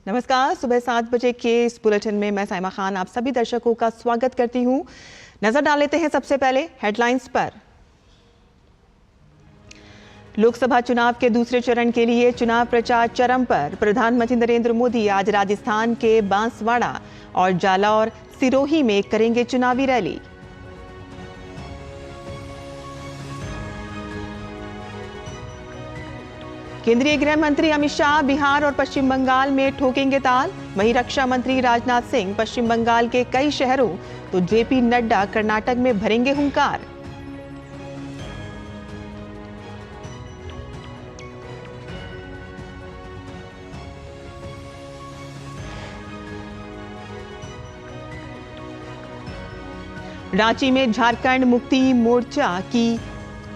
नमस्कार। सुबह 7 बजे के इस बुलेटिन में मैं साइमा खान आप सभी दर्शकों का स्वागत करती हूं। नजर डाल लेते हैं सबसे पहले हेडलाइंस पर। लोकसभा चुनाव के दूसरे चरण के लिए चुनाव प्रचार चरम पर। प्रधानमंत्री नरेंद्र मोदी आज राजस्थान के बांसवाड़ा और जालौर, सिरोही में करेंगे चुनावी रैली। केंद्रीय गृह मंत्री अमित शाह बिहार और पश्चिम बंगाल में ठोकेंगे ताल। वहीं रक्षा मंत्री राजनाथ सिंह पश्चिम बंगाल के कई शहरों तो जेपी नड्डा कर्नाटक में भरेंगे हुंकार। रांची में झारखंड मुक्ति मोर्चा की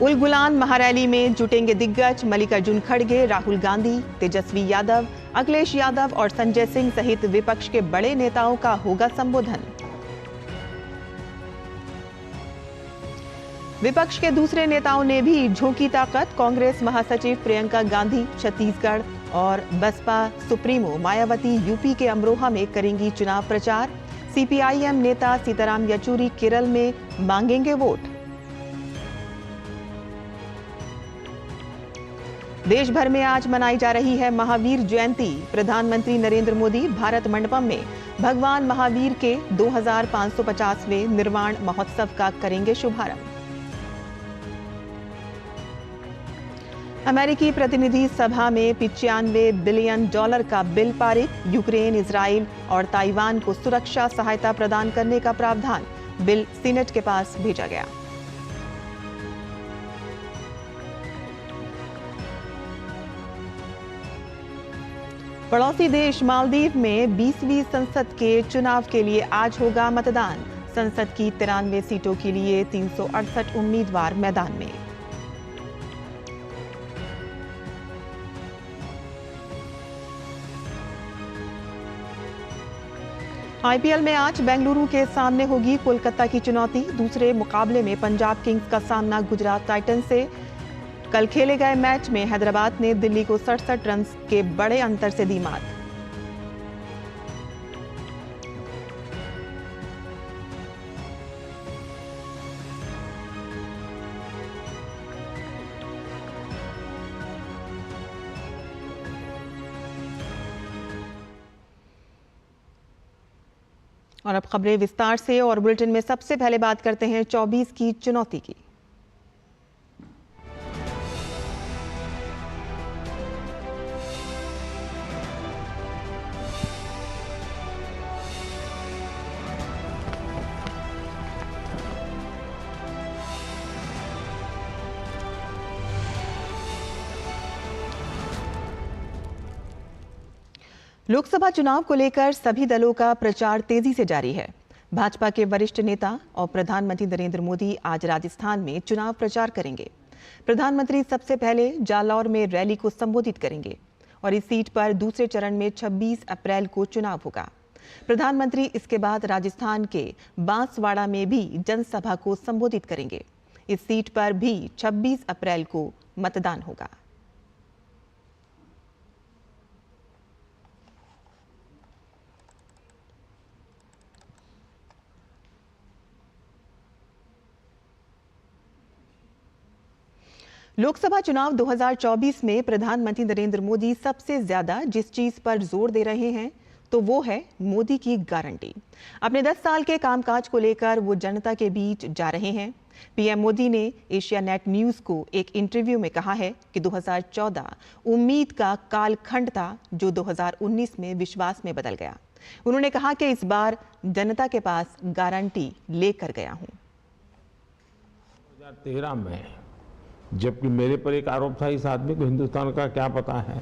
उलगुलान महारैली में जुटेंगे दिग्गज। मल्लिकार्जुन खड़गे, राहुल गांधी, तेजस्वी यादव, अखिलेश यादव और संजय सिंह सहित विपक्ष के बड़े नेताओं का होगा संबोधन। विपक्ष के दूसरे नेताओं ने भी झोंकी ताकत। कांग्रेस महासचिव प्रियंका गांधी छत्तीसगढ़ और बसपा सुप्रीमो मायावती यूपी के अमरोहा में करेंगी चुनाव प्रचार। सीपीआईएम नेता सीताराम येचुरी केरल में मांगेंगे वोट। देश भर में आज मनाई जा रही है महावीर जयंती। प्रधानमंत्री नरेंद्र मोदी भारत मंडपम में भगवान महावीर के 2550वें निर्वाण महोत्सव का करेंगे शुभारंभ। अमेरिकी प्रतिनिधि सभा में $95 बिलियन का बिल पारित। यूक्रेन, इजराइल और ताइवान को सुरक्षा सहायता प्रदान करने का प्रावधान। बिल सीनेट के पास भेजा गया। पड़ोसी देश मालदीव में 20वीं संसद के चुनाव के लिए आज होगा मतदान। संसद की 93 सीटों के लिए 368 उम्मीदवार मैदान में। आईपीएल में आज बेंगलुरु के सामने होगी कोलकाता की चुनौती। दूसरे मुकाबले में पंजाब किंग्स का सामना गुजरात टाइटंस से। कल खेले गए मैच में हैदराबाद ने दिल्ली को 67 रन के बड़े अंतर से दी मात। और अब खबरें विस्तार से। और बुलेटिन में सबसे पहले बात करते हैं 24 की चुनौती की। लोकसभा चुनाव को लेकर सभी दलों का प्रचार तेजी से जारी है। भाजपा के वरिष्ठ नेता और प्रधानमंत्री नरेंद्र मोदी आज राजस्थान में चुनाव प्रचार करेंगे। प्रधानमंत्री सबसे पहले जालौर में रैली को संबोधित करेंगे और इस सीट पर दूसरे चरण में 26 अप्रैल को चुनाव होगा। प्रधानमंत्री इसके बाद राजस्थान के बांसवाड़ा में भी जनसभा को संबोधित करेंगे। इस सीट पर भी 26 अप्रैल को मतदान होगा। लोकसभा चुनाव 2024 में प्रधानमंत्री नरेंद्र मोदी सबसे ज्यादा जिस चीज पर जोर दे रहे हैं तो वो है मोदी की गारंटी। अपने 10 साल के कामकाज को लेकर वो जनता के बीच जा रहे हैं। पीएम मोदी ने एशिया नेट न्यूज को एक इंटरव्यू में कहा है कि 2014 उम्मीद का कालखंड था जो 2019 में विश्वास में बदल गया। उन्होंने कहा कि इस बार जनता के पास गारंटी लेकर गया हूं। 2013 में जबकि मेरे पर एक आरोप था, इस आदमी को हिंदुस्तान का क्या पता है,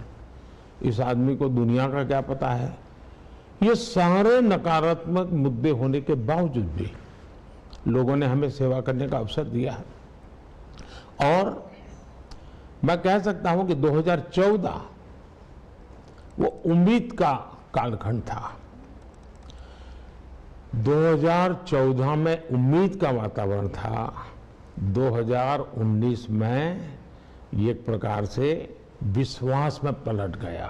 इस आदमी को दुनिया का क्या पता है। ये सारे नकारात्मक मुद्दे होने के बावजूद भी लोगों ने हमें सेवा करने का अवसर दिया है। और मैं कह सकता हूं कि 2014 वो उम्मीद का कालखंड था। 2014 में उम्मीद का वातावरण था। 2019 में एक प्रकार से विश्वास में पलट गया।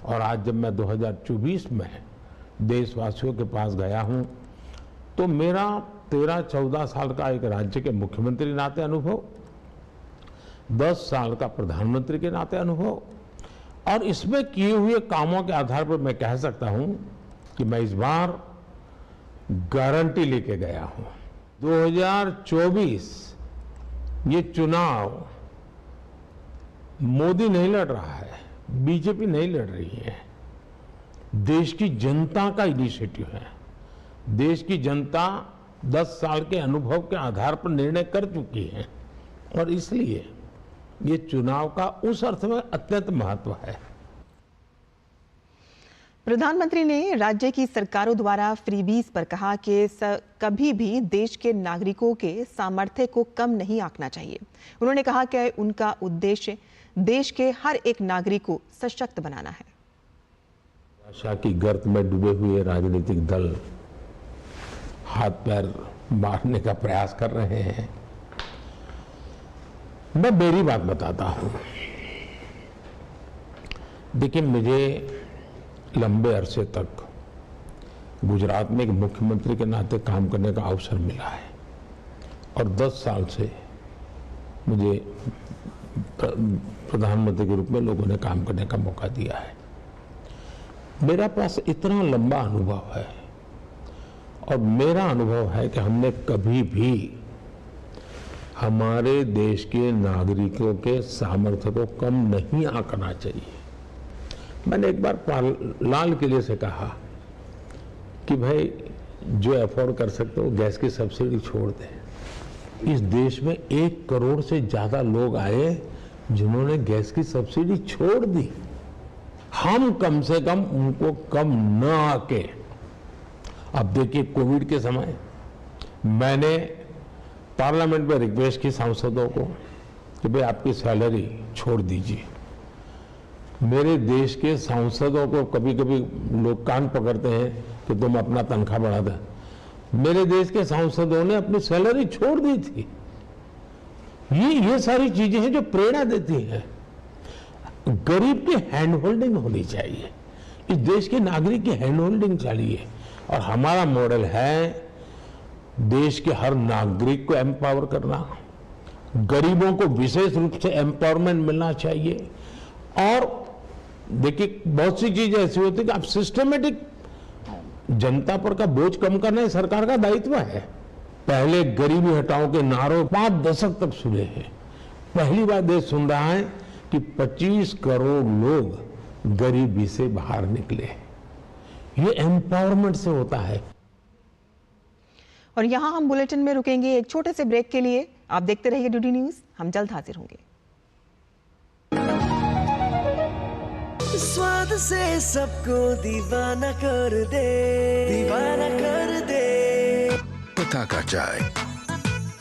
और आज जब मैं 2024 में देशवासियों के पास गया हूं, तो मेरा 13-14 साल का एक राज्य के मुख्यमंत्री नाते अनुभव, 10 साल का प्रधानमंत्री के नाते अनुभव, और इसमें किए हुए कामों के आधार पर मैं कह सकता हूं कि मैं इस बार गारंटी लेके गया हूं। 2024 ये चुनाव मोदी नहीं लड़ रहा है, बीजेपी नहीं लड़ रही है, देश की जनता का इनिशिएटिव है। देश की जनता 10 साल के अनुभव के आधार पर निर्णय कर चुकी है और इसलिए ये चुनाव का उस अर्थ में अत्यंत महत्व है। प्रधानमंत्री ने राज्य की सरकारों द्वारा फ्रीबीज पर कहा कि कभी भी देश के नागरिकों के सामर्थ्य को कम नहीं आंकना चाहिए। उन्होंने कहा कि उनका उद्देश्य देश के हर एक नागरिक को सशक्त बनाना है। आशा की गर्त में डूबे हुए राजनीतिक दल हाथ पैर मारने का प्रयास कर रहे हैं। मैं मेरी बात बताता हूं। देखिए, मुझे लंबे अरसे तक गुजरात में एक मुख्यमंत्री के नाते काम करने का अवसर मिला है और 10 साल से मुझे प्रधानमंत्री के रूप में लोगों ने काम करने का मौका दिया है। मेरा पास इतना लंबा अनुभव है और मेरा अनुभव है कि हमने कभी भी हमारे देश के नागरिकों के सामर्थ्य को कम नहीं आंकना चाहिए। मैंने एक बार लाल किले से कहा कि भाई जो अफोर्ड कर सकते हो गैस की सब्सिडी छोड़ दें। इस देश में 1 करोड़ से ज्यादा लोग आए जिन्होंने गैस की सब्सिडी छोड़ दी। हम कम से कम उनको कम न आके, अब देखिए कोविड के समय मैंने पार्लियामेंट में रिक्वेस्ट की सांसदों को कि भाई आपकी सैलरी छोड़ दीजिए। मेरे देश के सांसदों को कभी कभी लोग कान पकड़ते हैं कि तुम अपना तनख्वाह बढ़ा दे। मेरे देश के सांसदों ने अपनी सैलरी छोड़ दी थी। ये सारी चीजें हैं जो प्रेरणा देती हैं। गरीब की हैंड होल्डिंग होनी चाहिए, इस देश के नागरिक की हैंड होल्डिंग चाहिए और हमारा मॉडल है देश के हर नागरिक को एम्पावर करना, गरीबों को विशेष रूप से एम्पावरमेंट मिलना चाहिए। और देखिए, बहुत सी चीजें ऐसी होती है कि आप सिस्टमेटिक जनता पर का बोझ कम करना सरकार का दायित्व है। पहले गरीबी हटाओ के नारों 5 दशक तक सुने हैं, पहली बार देश सुन रहा है कि 25 करोड़ लोग गरीबी से बाहर निकले। ये एम्पावरमेंट से होता है। और यहाँ हम बुलेटिन में रुकेंगे एक छोटे से ब्रेक के लिए। आप देखते रहिए डीडी न्यूज, हम जल्द हाजिर होंगे। स्वाद से सबको दीवाना कर दे, दीवाना कर दे। पताका चाय,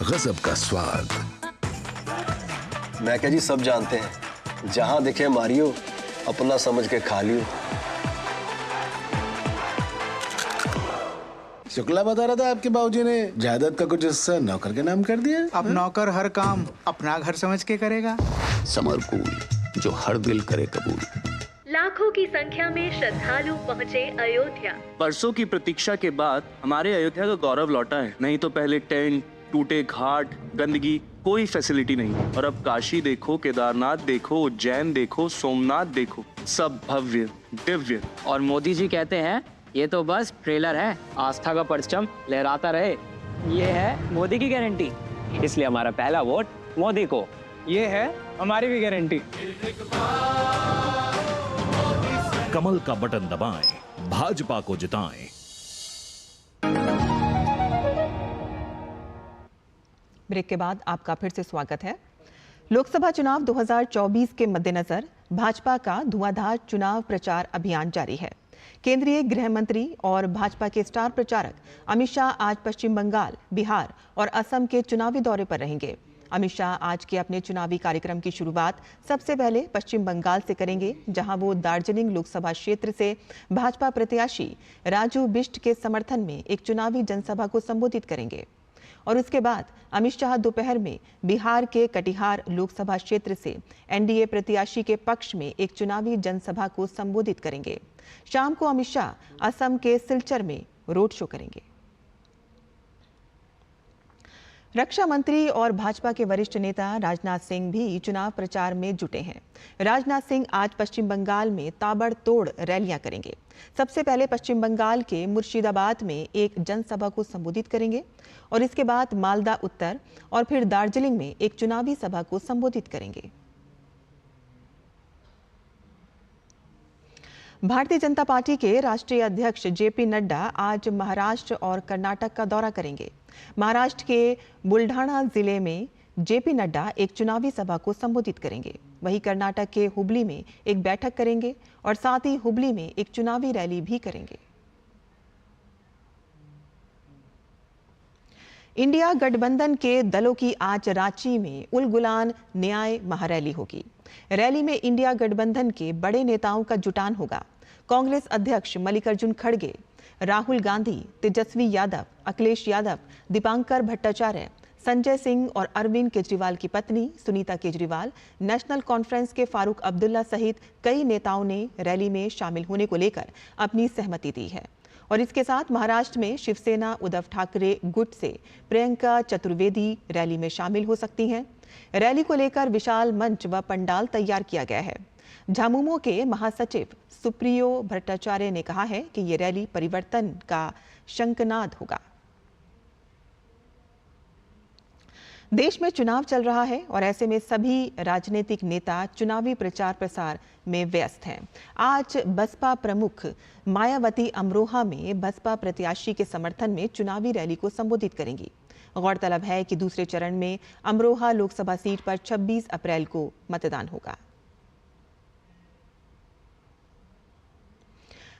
गजब का स्वाद। मैं क्या जी, सब जानते हैं, जहां दिखे मारियो, अपना समझ के खा लियो। शुक्ला बता रहा था आपके बाबूजी ने जायदाद का कुछ हिस्सा नौकर के नाम कर दिया। अब नौकर हर काम अपना घर समझ के करेगा। समर कूल, जो हर दिल करे कबूल। लाखों की संख्या में श्रद्धालु पहुँचे अयोध्या। बरसों की प्रतीक्षा के बाद हमारे अयोध्या का गौरव लौटा है। नहीं तो पहले टेंट, टूटे घाट, गंदगी, कोई फैसिलिटी नहीं। और अब काशी देखो, केदारनाथ देखो, उज्जैन देखो, सोमनाथ देखो, सब भव्य दिव्य। और मोदी जी कहते हैं ये तो बस ट्रेलर है, आस्था का परचम लहराता रहे। ये है मोदी की गारंटी, इसलिए हमारा पहला वोट मोदी को। ये है हमारी भी गारंटी। कमल का बटन दबाएं, भाजपा को जिताएं। ब्रेक के बाद आपका फिर से स्वागत है। लोकसभा चुनाव 2024 के मद्देनजर भाजपा का धुआंधार चुनाव प्रचार अभियान जारी है। केंद्रीय गृह मंत्री और भाजपा के स्टार प्रचारक अमित शाह आज पश्चिम बंगाल, बिहार और असम के चुनावी दौरे पर रहेंगे। अमित शाह आज के अपने चुनावी कार्यक्रम की शुरुआत सबसे पहले पश्चिम बंगाल से करेंगे, जहां वो दार्जिलिंग लोकसभा क्षेत्र से भाजपा प्रत्याशी राजू बिष्ट के समर्थन में एक चुनावी जनसभा को संबोधित करेंगे। और उसके बाद अमित शाह दोपहर में बिहार के कटिहार लोकसभा क्षेत्र से एनडीए प्रत्याशी के पक्ष में एक चुनावी जनसभा को संबोधित करेंगे। शाम को अमित शाह असम के सिलचर में रोड शो करेंगे। रक्षा मंत्री और भाजपा के वरिष्ठ नेता राजनाथ सिंह भी चुनाव प्रचार में जुटे हैं। राजनाथ सिंह आज पश्चिम बंगाल में ताबड़तोड़ रैलियां करेंगे। सबसे पहले पश्चिम बंगाल के मुर्शिदाबाद में एक जनसभा को संबोधित करेंगे और इसके बाद मालदा उत्तर और फिर दार्जिलिंग में एक चुनावी सभा को संबोधित करेंगे। भारतीय जनता पार्टी के राष्ट्रीय अध्यक्ष जेपी नड्डा आज महाराष्ट्र और कर्नाटक का दौरा करेंगे। महाराष्ट्र के बुल्ढाना जिले में जेपी नड्डा एक चुनावी सभा को संबोधित करेंगे। वहीं कर्नाटक के हुबली में एक बैठक करेंगे और साथ ही हुबली में एक चुनावी रैली भी करेंगे। इंडिया गठबंधन के दलों की आज रांची में उल गुलान न्याय महारैली होगी। रैली में इंडिया गठबंधन के बड़े नेताओं का जुटान होगा। कांग्रेस अध्यक्ष मल्लिकार्जुन खड़गे, राहुल गांधी, तेजस्वी यादव, अखिलेश यादव, दीपांकर भट्टाचार्य, संजय सिंह और अरविंद केजरीवाल की पत्नी सुनीता केजरीवाल, नेशनल कॉन्फ्रेंस के फारूक अब्दुल्ला सहित कई नेताओं ने रैली में शामिल होने को लेकर अपनी सहमति दी है। और इसके साथ महाराष्ट्र में शिवसेना उद्धव ठाकरे गुट से प्रियंका चतुर्वेदी रैली में शामिल हो सकती हैं। रैली को लेकर विशाल मंच व पंडाल तैयार किया गया है। झामुमो के महासचिव सुप्रियो भट्टाचार्य ने कहा है कि ये रैली परिवर्तन का शंखनाद होगा। देश में चुनाव चल रहा है और ऐसे में सभी राजनीतिक नेता चुनावी प्रचार प्रसार में व्यस्त हैं। आज बसपा प्रमुख मायावती अमरोहा में बसपा प्रत्याशी के समर्थन में चुनावी रैली को संबोधित करेंगी। गौरतलब है कि दूसरे चरण में अमरोहा लोकसभा सीट पर 26 अप्रैल को मतदान होगा।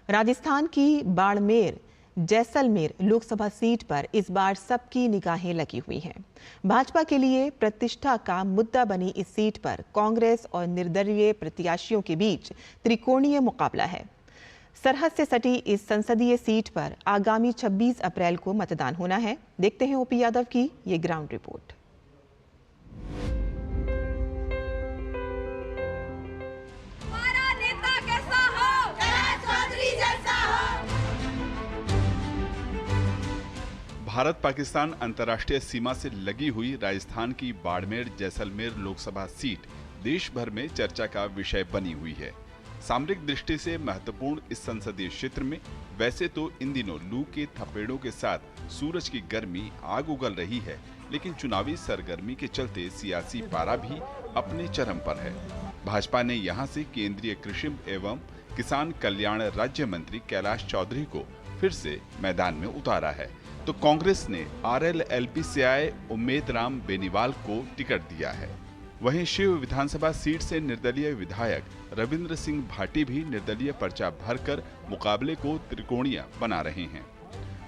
राजस्थान की बाड़मेर जैसलमेर लोकसभा सीट पर इस बार सबकी निगाहें लगी हुई हैं। भाजपा के लिए प्रतिष्ठा का मुद्दा बनी इस सीट पर कांग्रेस और निर्दलीय प्रत्याशियों के बीच त्रिकोणीय मुकाबला है। सरहद से सटी इस संसदीय सीट पर आगामी 26 अप्रैल को मतदान होना है। देखते हैं ओपी यादव की ये ग्राउंड रिपोर्ट। भारत पाकिस्तान अंतर्राष्ट्रीय सीमा से लगी हुई राजस्थान की बाड़मेर जैसलमेर लोकसभा सीट देश भर में चर्चा का विषय बनी हुई है। सामरिक दृष्टि से महत्वपूर्ण इस संसदीय क्षेत्र में वैसे तो इन दिनों लू के थपेड़ों के साथ सूरज की गर्मी आग उगल रही है, लेकिन चुनावी सरगर्मी के चलते सियासी पारा भी अपने चरम पर है। भाजपा ने यहां से केंद्रीय कृषि एवं किसान कल्याण राज्य मंत्री कैलाश चौधरी को फिर से मैदान में उतारा है, तो कांग्रेस ने आरएलएलपी से आए उम्मेद राम बेनीवाल को टिकट दिया है। वहीं शिव विधानसभा सीट से निर्दलीय विधायक रविंद्र सिंह भाटी भी निर्दलीय पर्चा भरकर मुकाबले को त्रिकोणीय बना रहे हैं।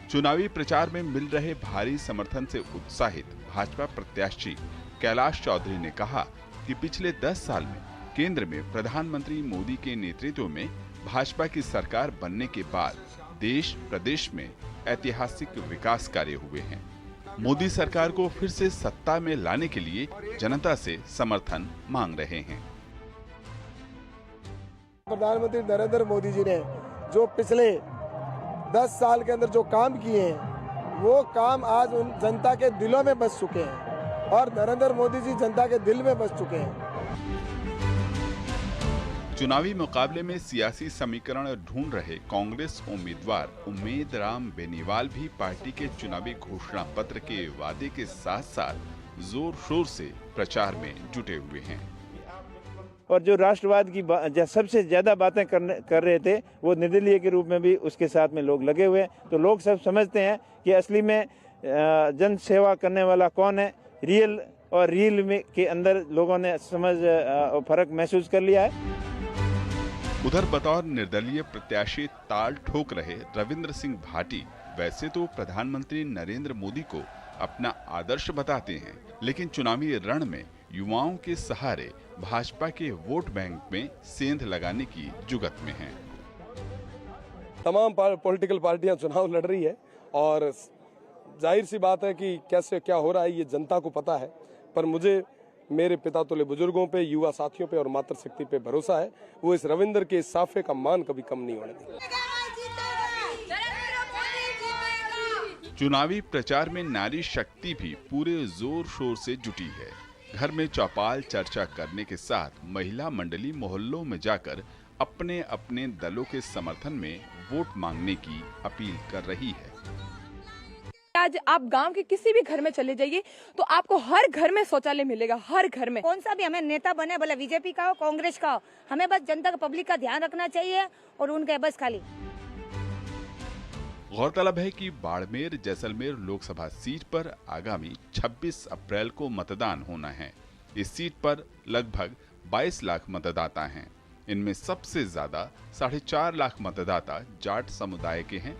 चुनावी प्रचार में मिल रहे भारी समर्थन से उत्साहित भाजपा प्रत्याशी कैलाश चौधरी ने कहा कि पिछले 10 साल में केंद्र में प्रधानमंत्री मोदी के नेतृत्व में भाजपा की सरकार बनने के बाद देश प्रदेश में ऐतिहासिक विकास कार्य हुए हैं। मोदी सरकार को फिर से सत्ता में लाने के लिए जनता से समर्थन मांग रहे हैं। प्रधानमंत्री नरेंद्र मोदी जी ने जो पिछले 10 साल के अंदर जो काम किए हैं, वो काम आज उन जनता के दिलों में बस चुके हैं और नरेंद्र मोदी जी जनता के दिल में बस चुके हैं। चुनावी मुकाबले में सियासी समीकरण ढूंढ रहे कांग्रेस उम्मीदवार उम्मेद राम बेनीवाल भी पार्टी के चुनावी घोषणा पत्र के वादे के साथ साथ जोर शोर से प्रचार में जुटे हुए हैं। और जो राष्ट्रवाद की सबसे ज्यादा बातें कर रहे थे, वो निर्दलीय के रूप में भी उसके साथ में लोग लगे हुए हैं। तो लोग सब समझते हैं कि असली में जन सेवा करने वाला कौन है। रियल और रील में के अंदर लोगों ने समझ फर्क महसूस कर लिया है। उधर बतौर निर्दलीय प्रत्याशी ताल ठोक रहे रविंद्र सिंह भाटी वैसे तो प्रधानमंत्री नरेंद्र मोदी को अपना आदर्श बताते हैं, लेकिन चुनावी रण में युवाओं के सहारे भाजपा के वोट बैंक में सेंध लगाने की जुगत में हैं। तमाम पॉलिटिकल पार्टियां चुनाव लड़ रही है और जाहिर सी बात है कि कैसे क्या हो रहा है ये जनता को पता है, पर मुझे मेरे पिता तुल्य बुजुर्गों पे, युवा साथियों पे और मातृशक्ति पे भरोसा है। वो इस रविंद्र के इस साफे का मान कभी कम नहीं होने देंगे। चुनावी प्रचार में नारी शक्ति भी पूरे जोर शोर से जुटी है। घर में चौपाल चर्चा करने के साथ महिला मंडली मोहल्लों में जाकर अपने अपने दलों के समर्थन में वोट मांगने की अपील कर रही है। आज आप गांव के किसी भी घर में चले जाइए तो आपको हर घर में शौचालय मिलेगा, हर घर में। कौन सा भी हमें नेता बने, भले बीजेपी का हो, कांग्रेस का हो, हमें बस जनता का, पब्लिक का ध्यान रखना चाहिए और उनके बस खाली। गौरतलब है कि बाड़मेर जैसलमेर लोकसभा सीट पर आगामी 26 अप्रैल को मतदान होना है। इस सीट पर लगभग 22 लाख मतदाता हैं। इनमें सबसे ज्यादा 4.5 लाख मतदाता जाट समुदाय के हैं।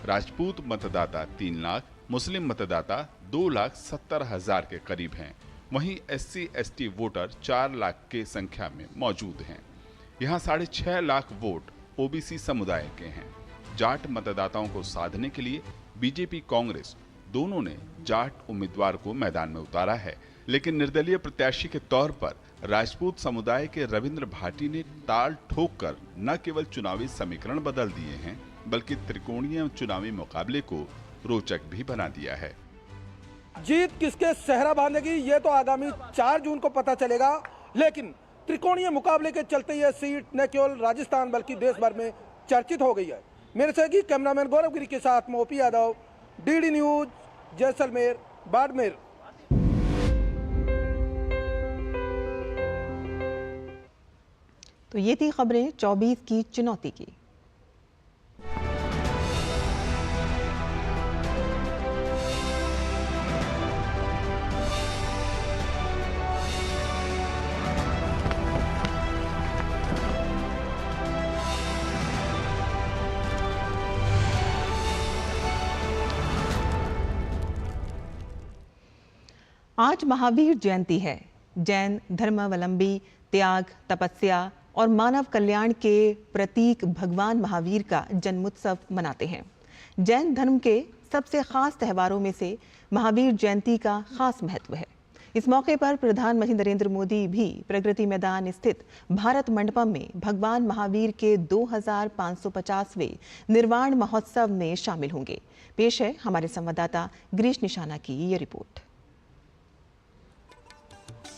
राजपूत मतदाता 3 लाख, मुस्लिम मतदाता 2,70,000 के करीब हैं। वहीं SC/ST वोटर 4 लाख के संख्या में मौजूद हैं। यहाँ 6.5 लाख वोट OBC समुदाय के हैं। जाट मतदाताओं को साधने के लिए बीजेपी कांग्रेस दोनों ने जाट उम्मीदवार को मैदान में उतारा है, लेकिन निर्दलीय प्रत्याशी के तौर पर राजपूत समुदाय के रविंद्र भाटी ने ताल ठोककर न केवल चुनावी समीकरण बदल दिए हैं, बल्कि त्रिकोणीय चुनावी मुकाबले को रोचक भी बना दिया है। जीत किसके सेहरा बांधेगी ये तो आगामी 4 जून को पता चलेगा, लेकिन त्रिकोणीय मुकाबले के चलते यह सीट न केवल राजस्थान बल्कि देश भर में चर्चित हो गई है। मेरे सहयोगी कैमरामैन गौरव गिरी के साथ मैं OP Yadav, DD news, Jaisalmer, Barmer. तो ये थी खबरें 24 की चुनौती की। आज महावीर जयंती है। जैन धर्मावलंबी त्याग, तपस्या और मानव कल्याण के प्रतीक भगवान महावीर का जन्मोत्सव मनाते हैं। जैन धर्म के सबसे खास त्योहारों में से महावीर जयंती का खास महत्व है। इस मौके पर प्रधानमंत्री नरेंद्र मोदी भी प्रगति मैदान स्थित भारत मंडपम में भगवान महावीर के 2550वें निर्वाण महोत्सव में शामिल होंगे। पेश है हमारे संवाददाता गिरीश निशाना की ये रिपोर्ट।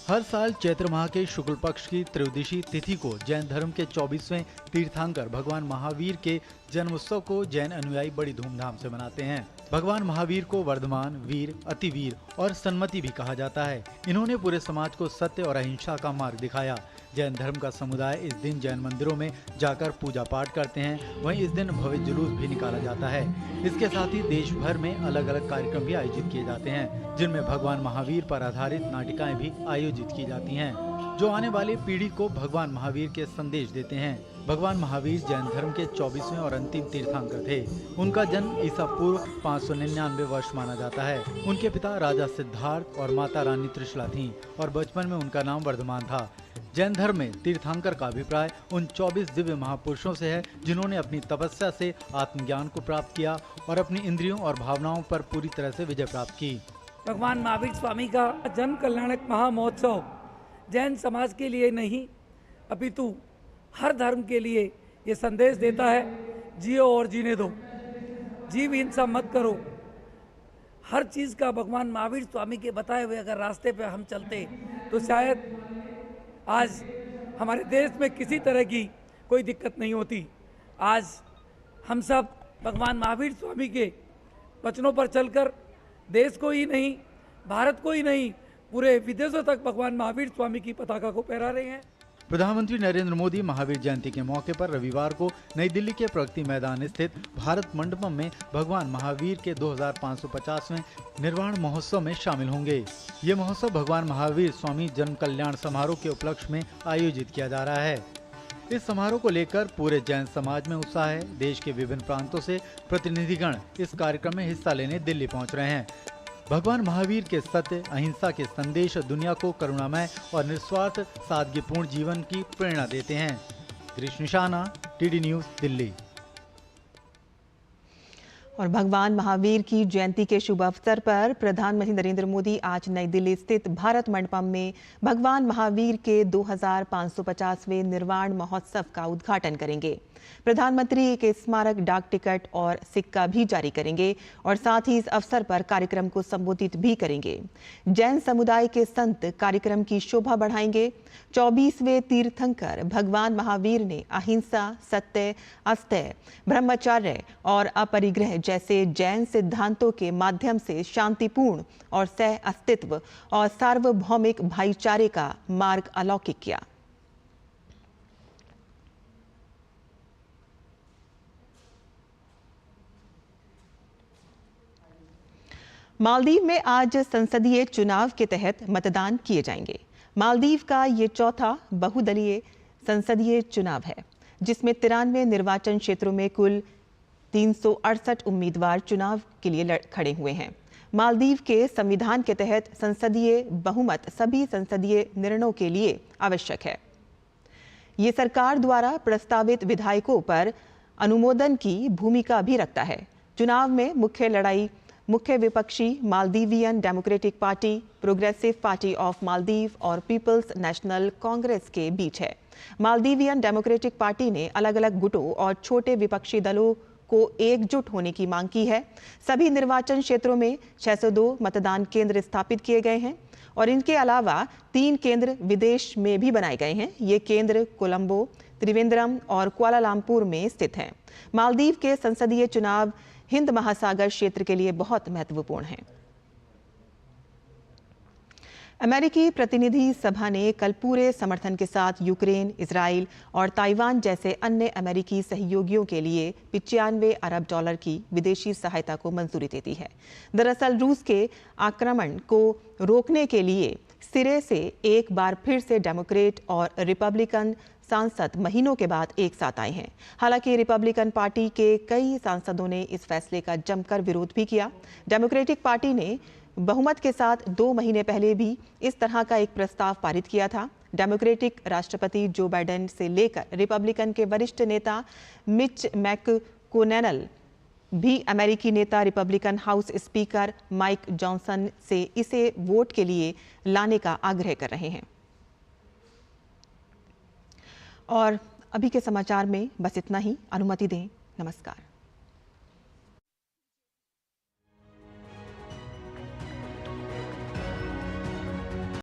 हर साल चैत्र माह के शुक्ल पक्ष की त्रयोदशी तिथि को जैन धर्म के 24वें तीर्थंकर भगवान महावीर के जन्मोत्सव को जैन अनुयायी बड़ी धूमधाम से मनाते हैं। भगवान महावीर को वर्धमान, वीर, अतिवीर और सन्मति भी कहा जाता है। इन्होंने पूरे समाज को सत्य और अहिंसा का मार्ग दिखाया। जैन धर्म का समुदाय इस दिन जैन मंदिरों में जाकर पूजा पाठ करते हैं। वहीं इस दिन भव्य जुलूस भी निकाला जाता है। इसके साथ ही देश भर में अलग अलग कार्यक्रम भी आयोजित किए जाते हैं, जिनमें भगवान महावीर पर आधारित नाटिकाएं भी आयोजित की जाती हैं, जो आने वाली पीढ़ी को भगवान महावीर के संदेश देते हैं। भगवान महावीर जैन धर्म के 24वें और अंतिम तीर्थंकर थे। उनका जन्म ईसा पूर्व 599 वर्ष माना जाता है। उनके पिता राजा सिद्धार्थ और माता रानी त्रिशला थीं और बचपन में उनका नाम वर्धमान था। जैन धर्म में तीर्थंकर का अभिप्राय उन 24 दिव्य महापुरुषों से है, जिन्होंने अपनी तपस्या से आत्मज्ञान को प्राप्त किया और अपनी इंद्रियों और भावनाओं पर पूरी तरह से विजय प्राप्त की। भगवान महावीर स्वामी का जन कल्याणक महामहोत्सव जैन समाज के लिए नहीं अपितु हर धर्म के लिए ये संदेश देता है, जियो और जीने दो, जीव हिंसा मत करो। हर चीज़ का भगवान महावीर स्वामी के बताए हुए अगर रास्ते पे हम चलते तो शायद आज हमारे देश में किसी तरह की कोई दिक्कत नहीं होती। आज हम सब भगवान महावीर स्वामी के वचनों पर चलकर देश को ही नहीं, भारत को ही नहीं, पूरे विदेशों तक भगवान महावीर स्वामी की पताका को फहरा रहे हैं। प्रधानमंत्री नरेंद्र मोदी महावीर जयंती के मौके पर रविवार को नई दिल्ली के प्रगति मैदान स्थित भारत मंडपम में भगवान महावीर के 2550वें निर्वाण महोत्सव में शामिल होंगे। ये महोत्सव भगवान महावीर स्वामी जन्म कल्याण समारोह के उपलक्ष्य में आयोजित किया जा रहा है। इस समारोह को लेकर पूरे जैन समाज में उत्साह है। देश के विभिन्न प्रांतों से प्रतिनिधिगण इस कार्यक्रम में हिस्सा लेने दिल्ली पहुंच रहे हैं। भगवान महावीर के सत्य, अहिंसा के संदेश दुनिया को करुणामय और निस्वार्थ सादगीपूर्ण जीवन की प्रेरणा देते हैं। गिरीश निशाना, DD न्यूज, दिल्ली। और भगवान महावीर की जयंती के शुभ अवसर पर प्रधानमंत्री नरेंद्र मोदी आज नई दिल्ली स्थित भारत मंडपम में भगवान महावीर के 2550वें निर्वाण महोत्सव का उद्घाटन करेंगे। प्रधानमंत्री एक स्मारक डाक टिकट और सिक्का भी जारी करेंगे और साथ ही इस अवसर पर कार्यक्रम को संबोधित भी करेंगे। जैन समुदाय के संत कार्यक्रम की शोभा बढ़ाएंगे। 24वें तीर्थंकर भगवान महावीर ने अहिंसा, सत्य, अस्तेय, ब्रह्मचर्य और अपरिग्रह जैसे जैन सिद्धांतों के माध्यम से शांतिपूर्ण और सह अस्तित्व और सार्वभौमिक भाईचारे का मार्ग अलौकिक किया। मालदीव में आज संसदीय चुनाव के तहत मतदान किए जाएंगे। मालदीव का ये चौथा बहुदलीय संसदीय चुनाव है, जिसमें 93 निर्वाचन क्षेत्रों में कुल 368 उम्मीदवार चुनाव के लिए खड़े हुए हैं। मालदीव के संविधान के तहत संसदीय बहुमत सभी संसदीय निर्णयों के लिए आवश्यक है। ये सरकार द्वारा प्रस्तावित विधायकों पर अनुमोदन की भूमिका भी रखता है। चुनाव में मुख्य विपक्षी Maldivian democratic party, progressive party of Maldives और पीपल्स नेशनल कांग्रेस के बीच है। मालदीवियन डेमोक्रेटिक पार्टी ने अलग अलग गुटों और छोटे विपक्षी दलों को एकजुट होने की मांग की है। सभी निर्वाचन क्षेत्रों में 602 मतदान केंद्र स्थापित किए गए हैं और इनके अलावा 3 केंद्र विदेश में भी बनाए गए हैं। ये केंद्र कोलंबो, त्रिवेंद्रम और कुआलालंपुर में स्थित हैं। मालदीव के संसदीय चुनाव हिंद महासागर क्षेत्र के लिए बहुत महत्वपूर्ण है। अमेरिकी प्रतिनिधि सभा ने कल पूरे समर्थन के साथ यूक्रेन, इजराइल और ताइवान जैसे अन्य अमेरिकी सहयोगियों के लिए 95 अरब डॉलर की विदेशी सहायता को मंजूरी दे दी है। दरअसल रूस के आक्रमण को रोकने के लिए सिरे से एक बार फिर से डेमोक्रेट और रिपब्लिकन सांसद महीनों के बाद एक साथ आए हैं। हालांकि रिपब्लिकन पार्टी के कई सांसदों ने इस फैसले का जमकर विरोध भी किया। डेमोक्रेटिक पार्टी ने बहुमत के साथ 2 महीने पहले भी इस तरह का एक प्रस्ताव पारित किया था। डेमोक्रेटिक राष्ट्रपति जो बाइडेन से लेकर रिपब्लिकन के वरिष्ठ नेता मिच मैककोनेल भी अमेरिकी नेता Republican house speaker Mike Johnson से इसे वोट के लिए लाने का आग्रह कर रहे हैं। और अभी के समाचार में बस इतना ही। अनुमति दें। नमस्कार।